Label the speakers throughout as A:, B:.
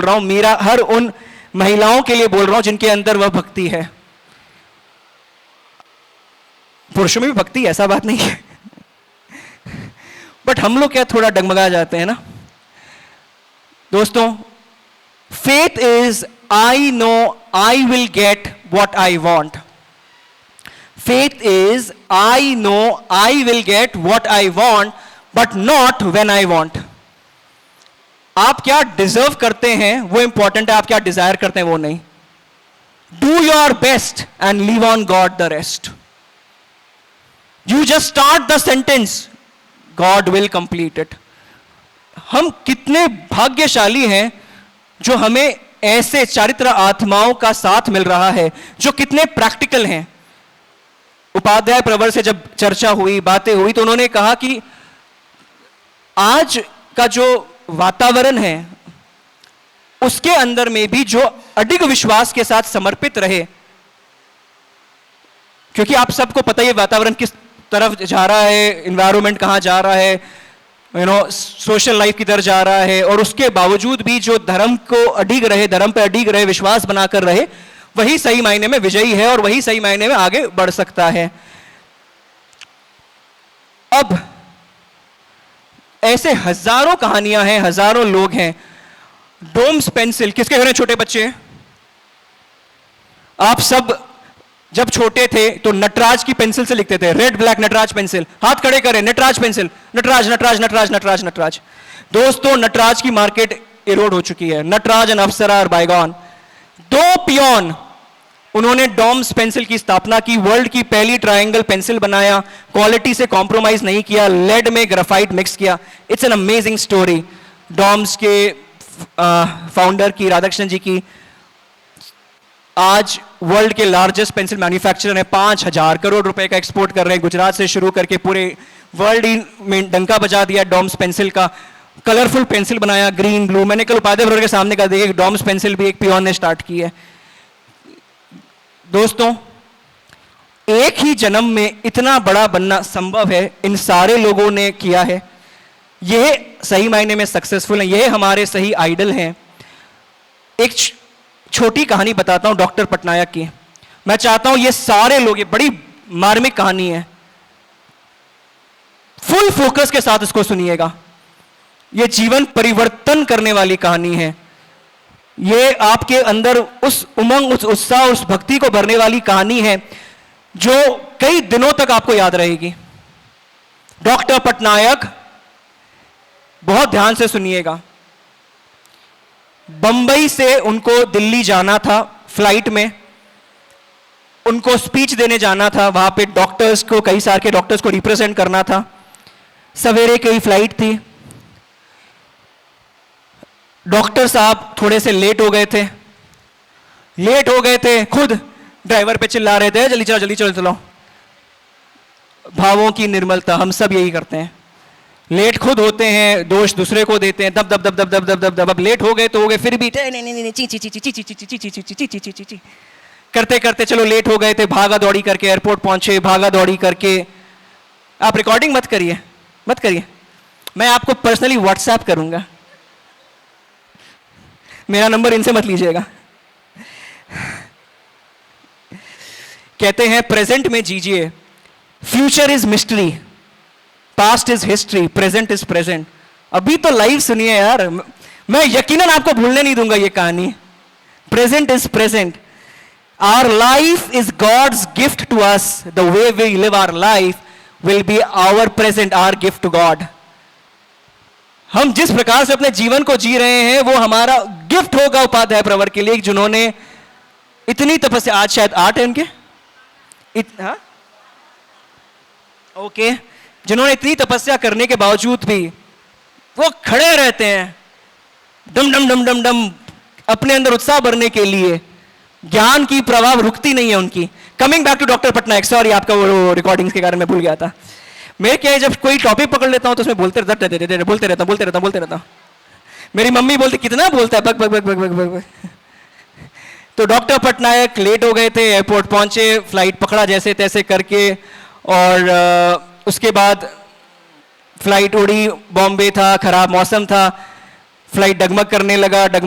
A: रहा हूं, मीरा हर उन महिलाओं के लिए बोल रहा हूं जिनके अंदर वह भक्ति है। पुरुषों में भी भक्ति, ऐसा बात नहीं है, बट हम लोग क्या थोड़ा डगमगा जाते हैं ना। दोस्तों, faith is I know I will get what I want. Faith is I know I will get what I want but not when I want. आप क्या डिजर्व करते हैं वो इंपॉर्टेंट है, आप क्या डिजायर करते हैं वो नहीं। Do your best and leave on God the rest. You just start the sentence, God will complete it. हम कितने भाग्यशाली हैं जो हमें ऐसे चारित्र आत्माओं का साथ मिल रहा है जो कितने प्रैक्टिकल हैं। उपाध्याय प्रवर से जब चर्चा हुई, बातें हुई, तो उन्होंने कहा कि आज का जो वातावरण है उसके अंदर में भी जो अडिग विश्वास के साथ समर्पित रहे, क्योंकि आप सबको पता है वातावरण किस तरफ जा रहा है, एनवायरनमेंट कहां जा रहा है, सोशल लाइफ किधर जा रहा है, और उसके बावजूद भी जो धर्म को अडिग रहे, धर्म पे अडिग रहे, विश्वास बनाकर रहे, वही सही मायने में विजयी है और वही सही मायने में आगे बढ़ सकता है। अब ऐसे हजारों कहानियां हैं, हजारों लोग हैं। डोम्स पेंसिल, किसके घर में छोटे बच्चे हैं? आप सब जब छोटे थे तो नटराज की पेंसिल से लिखते थे, रेड ब्लैक नटराज पेंसिल। हाथ खड़े करें, नटराज पेंसिल, नटराज नटराज नटराज नटराज नटराज। दोस्तों, नटराज की मार्केट इरोड हो चुकी है। नटराज एंड अप्सरा और बायगॉन। दो पियोन, उन्होंने डॉम्स पेंसिल की स्थापना की, वर्ल्ड की पहली ट्रायंगल पेंसिल बनाया, क्वालिटी से कॉम्प्रोमाइज नहीं किया, लेड में ग्राफाइट मिक्स किया। It's an amazing story. Doms के फाउंडर की, राधाकृष्णन जी की, आज वर्ल्ड के लार्जेस्ट पेंसिल मैन्युफैक्चरर हैं। 5,000 करोड़ रुपए का एक्सपोर्ट कर रहे हैं, गुजरात से शुरू करके पूरे वर्ल्ड में डंका बजा दिया डॉम्स पेंसिल का। कलरफुल पेंसिल बनाया, ग्रीन ब्लू। मैंने कल उपाध्याय के सामने कहा, देखिए डॉम्स पेंसिल भी एक पियोन ने स्टार्ट की है। दोस्तों, एक ही जन्म में इतना बड़ा बनना संभव है, इन सारे लोगों ने किया है। यह सही मायने में सक्सेसफुल है, यह हमारे सही आइडल हैं। एक छोटी कहानी बताता हूं डॉक्टर पटनायक की। मैं चाहता हूं ये सारे लोग, ये बड़ी मार्मिक कहानी है, फुल फोकस के साथ इसको सुनिएगा। ये जीवन परिवर्तन करने वाली कहानी है। ये आपके अंदर उस उमंग, उस उत्साह, उस भक्ति को भरने वाली कहानी है जो कई दिनों तक आपको याद रहेगी। डॉक्टर पटनायक, बहुत ध्यान से सुनिएगा। बंबई से उनको दिल्ली जाना था फ्लाइट में, उनको स्पीच देने जाना था, वहां पे डॉक्टर्स को, कई सारे के डॉक्टर्स को रिप्रेजेंट करना था। सवेरे की फ्लाइट थी। डॉक्टर साहब थोड़े से लेट हो गए थे, खुद ड्राइवर पे चिल्ला रहे थे, जल्दी चलो जल्दी चलो चलो। भावों की निर्मलता, हम सब यही करते हैं। लेट खुद होते हैं, दोष दूसरे को देते हैं, दब दब दब दब दब दब दब दब। अब लेट हो गए तो हो गए, फिर भी नहीं नहीं नहीं, ची ची ची ची ची ची ची ची ची ची ची ची ची करते करते चलो लेट हो गए थे। भागा दौड़ी करके एयरपोर्ट पहुंचे, भागा दौड़ी करके। आप रिकॉर्डिंग मत करिए, मत करिए, मैं आपको पर्सनली व्हाट्सएप करूंगा, मेरा नंबर इनसे मत लीजिएगा। कहते हैं प्रेजेंट में जीजिए, future is mystery, past is history, present is present. अभी तो लाइव सुनिए यार, मैं यकीनन आपको भूलने नहीं दूंगा ये कहानी। Present is present. Our life is God's gift to us, the way we live our life will be our present, our gift to God. हम जिस प्रकार से अपने जीवन को जी रहे हैं वो हमारा गिफ्ट होगा उपाध्याय प्रवर के लिए, जिन्होंने इतनी तपस्या, आज शायद 8 है इनके, ओके, जिन्होंने इतनी तपस्या करने के बावजूद भी वो खड़े रहते हैं डम डम डम डम डम, अपने अंदर उत्साह भरने के लिए। ज्ञान की प्रवाह रुकती नहीं है उनकी। Coming back to doctor Patnaik, sorry आपका वो रिकॉर्डिंग्स के कारण मैं भूल गया था। मैं क्या है, जब कोई टॉपिक पकड़ लेता हूं तो उसमें बोलते रहता हूं। मेरी मम्मी बोलती कितना बोलता है, बक बक बक बक बक बक बक। तो डॉक्टर पटनायक लेट हो गए थे, एयरपोर्ट पहुंचे, फ्लाइट पकड़ा जैसे तैसे करके, और उसके बाद फ्लाइट उड़ी, बॉम्बे था, खराब मौसम था, फ्लाइट डगमग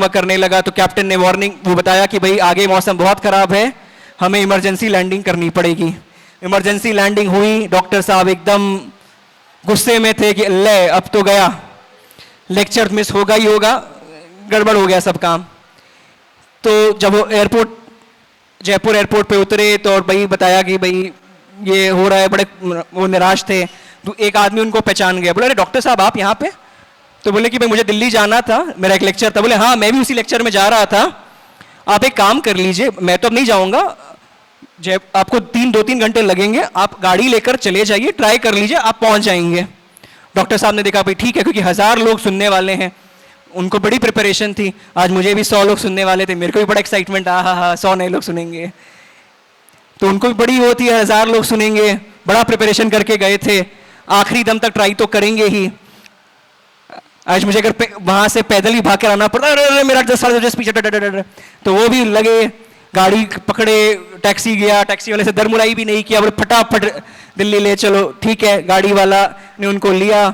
A: करने लगा तो कैप्टन ने वार्निंग वो बताया कि भाई आगे मौसम बहुत खराब है, हमें इमरजेंसी लैंडिंग करनी पड़ेगी। इमरजेंसी लैंडिंग हुई, डॉक्टर साहब एकदम गुस्से में थे कि ले अब तो गया, लेक्चर मिस होगा ही होगा, गड़बड़ हो गया सब काम। तो जब वो एयरपोर्ट, जयपुर एयरपोर्ट पे उतरे तो और भाई बताया कि भाई ये हो रहा है, बड़े वो निराश थे। तो एक आदमी उनको पहचान गया, बोले अरे डॉक्टर साहब आप यहाँ पे? तो बोले कि भाई मुझे दिल्ली जाना था, मेरा एक लेक्चर था। बोले हाँ मैं भी उसी लेक्चर में जा रहा था, आप एक काम कर लीजिए, मैं तो अब नहीं जाऊंगा, आपको 2-3 घंटे लगेंगे, आप गाड़ी लेकर चले जाइए, ट्राई कर लीजिए, आप पहुंच जाएंगे। डॉक्टर साहब ने देखा भाई ठीक है, क्योंकि 1000 लोग सुनने वाले हैं, उनको बड़ी प्रिपरेशन थी, आज मुझे भी 100 लोग सुनने वाले थे, मेरे को भी बड़ा एक्साइटमेंट, हाँ 100 नए लोग सुनेंगे, तो उनको भी बड़ी होती है 1000 लोग सुनेंगे, बड़ा प्रिपरेशन करके गए थे, आखिरी दम तक ट्राई तो करेंगे ही। आज मुझे अगर वहां से पैदल ही भाग कर आना पड़ा, अरे मेरा जस्ट पीछे, तो वो भी लगे, गाड़ी पकड़े, टैक्सी गया, टैक्सी वाले से दरमुराई भी नहीं किया, बोले फटाफट दिल्ली ले चलो। ठीक है, गाड़ी वाला ने उनको लिया।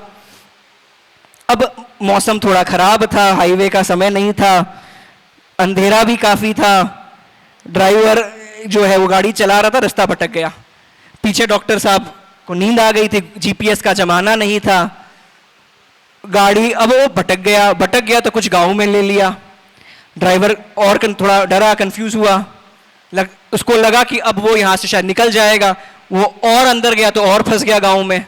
A: अब मौसम थोड़ा खराब था, हाईवे का समय नहीं था, अंधेरा भी काफी था, ड्राइवर जो है वो गाड़ी चला रहा था, रास्ता भटक गया। पीछे डॉक्टर साहब को नींद आ गई थी, जीपीएस का जमाना नहीं था, गाड़ी अब वो भटक गया तो कुछ गांव में ले लिया। ड्राइवर और थोड़ा डरा, कंफ्यूज हुआ, उसको लगा कि अब वो यहां से शायद निकल जाएगा, वो और अंदर गया तो और फंस गया गांव में।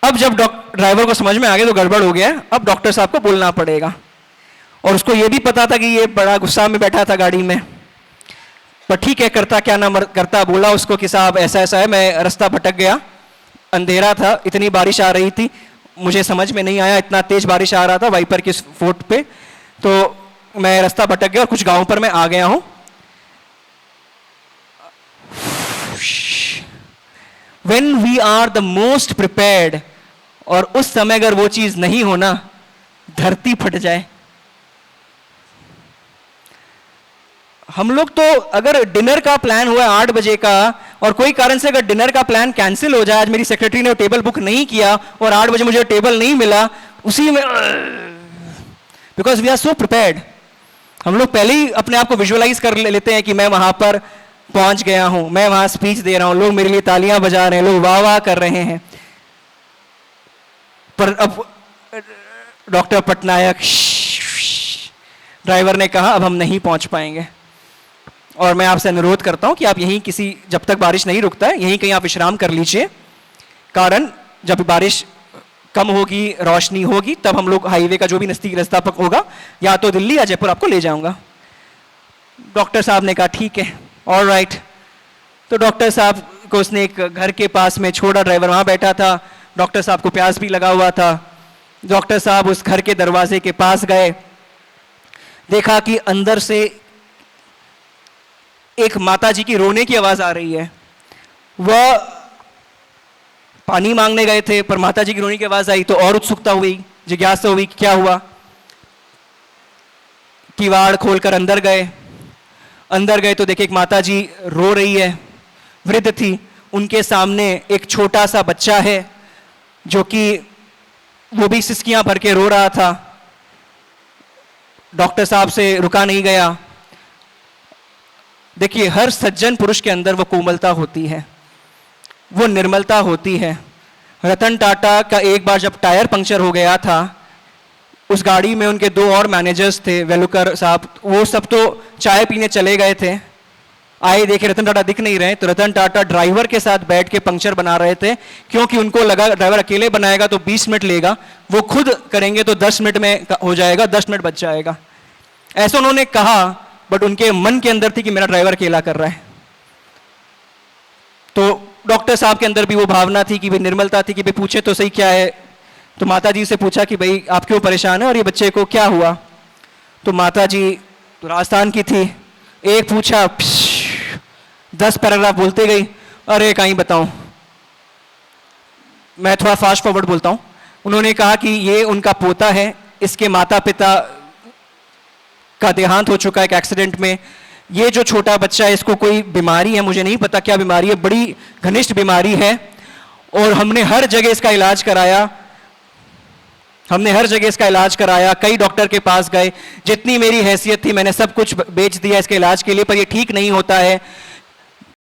A: अब जब ड्राइवर को समझ में आ गया तो गड़बड़ हो गया, अब डॉक्टर साहब को बोलना पड़ेगा, और उसको ये भी पता था कि ये बड़ा गुस्सा में बैठा था गाड़ी में, पर ठीक है, करता क्या ना करता, बोला उसको कि साहब ऐसा ऐसा है, मैं रास्ता भटक गया, अंधेरा था, इतनी बारिश आ रही थी, मुझे समझ में नहीं आया, इतना तेज बारिश आ रहा था वाइपर की फोर्ट पे, तो मैं रास्ता भटक गया और कुछ गांव पर मैं आ गया हूं। When we are the most prepared, और उस समय अगर वो चीज नहीं होना, धरती फट जाए। हम लोग तो अगर डिनर का प्लान हुआ 8 बजे का, और कोई कारण से अगर डिनर का प्लान कैंसिल हो जाए, आज मेरी सेक्रेटरी ने टेबल बुक नहीं किया और 8 बजे मुझे टेबल नहीं मिला, उसी में, because we are so prepared, हम लोग पहले ही अपने आप को विजुअलाइज कर लेते हैं कि मैं वहां पर पहुंच गया हूं, मैं वहां स्पीच दे रहा हूं, लोग मेरे लिए तालियां बजा रहे हैं, लोग वाह वाह कर रहे हैं। पर अब डॉक्टर पटनायक, ड्राइवर ने कहा अब हम नहीं पहुंच पाएंगे, और मैं आपसे अनुरोध करता हूं कि आप यहीं किसी, जब तक बारिश नहीं रुकता है, यहीं कहीं आप विश्राम कर लीजिए, कारण जब बारिश कम होगी, रोशनी होगी, तब हम लोग हाईवे का जो भी नजदीकी रास्ता होगा, या तो दिल्ली या जयपुर आपको ले जाऊंगा। डॉक्टर साहब ने कहा ठीक है, ऑल राइट। तो डॉक्टर साहब को उसने एक घर के पास में छोड़ा, ड्राइवर वहां बैठा था, डॉक्टर साहब को प्यास भी लगा हुआ था। डॉक्टर साहब उस घर के दरवाजे के पास गए, देखा कि अंदर से एक माताजी की रोने की आवाज आ रही है। वह पानी मांगने गए थे, पर माताजी की रोने की आवाज आई तो और उत्सुकता हुई, जिज्ञासा हुई कि क्या हुआ। किवाड़ खोलकर अंदर गए तो देखे एक माताजी रो रही है, वृद्ध थी, उनके सामने एक छोटा सा बच्चा है जो कि वो भी सिसकियां भर के रो रहा था। डॉक्टर साहब से रुका नहीं गया। देखिए, हर सज्जन पुरुष के अंदर वो कोमलता होती है, वो निर्मलता होती है। रतन टाटा का एक बार जब टायर पंक्चर हो गया था, उस गाड़ी में उनके 2 और मैनेजर्स थे, वेलुकर साहब, वो सब तो चाय पीने चले गए थे। आए देखे रतन टाटा दिख नहीं रहे, तो रतन टाटा ड्राइवर के साथ बैठ के पंक्चर बना रहे थे, क्योंकि उनको लगा ड्राइवर अकेले बनाएगा तो 20 मिनट लेगा, वो खुद करेंगे तो 10 मिनट में हो जाएगा, 10 मिनट बच जाएगा। ऐसा उन्होंने कहा, बट उनके मन के अंदर थी कि मेरा ड्राइवर अकेला कर रहा है। तो डॉक्टर साहब के अंदर भी वो भावना थी कि भाई, निर्मलता थी कि भाई पूछे तो सही क्या है। तो माता जी से पूछा कि भाई आप क्यों परेशान है और ये बच्चे को क्या हुआ। तो माता जी तो राजस्थान की थी, एक पूछा 10 पैराग्राफ बोलते गई। अरे कहीं बताऊं, मैं थोड़ा फास्ट फॉरवर्ड बोलता हूं। उन्होंने कहा कि ये उनका पोता है, इसके माता पिता का देहांत हो चुका है एक एक्सीडेंट में। ये जो छोटा बच्चा है, इसको कोई बीमारी है, मुझे नहीं पता क्या बीमारी है, बड़ी घनिष्ठ बीमारी है, और हमने हर जगह इसका इलाज कराया, हमने हर जगह इसका इलाज कराया, कई डॉक्टर के पास गए, जितनी मेरी हैसियत थी मैंने सब कुछ बेच दिया इसके इलाज के लिए, पर ये ठीक नहीं होता है।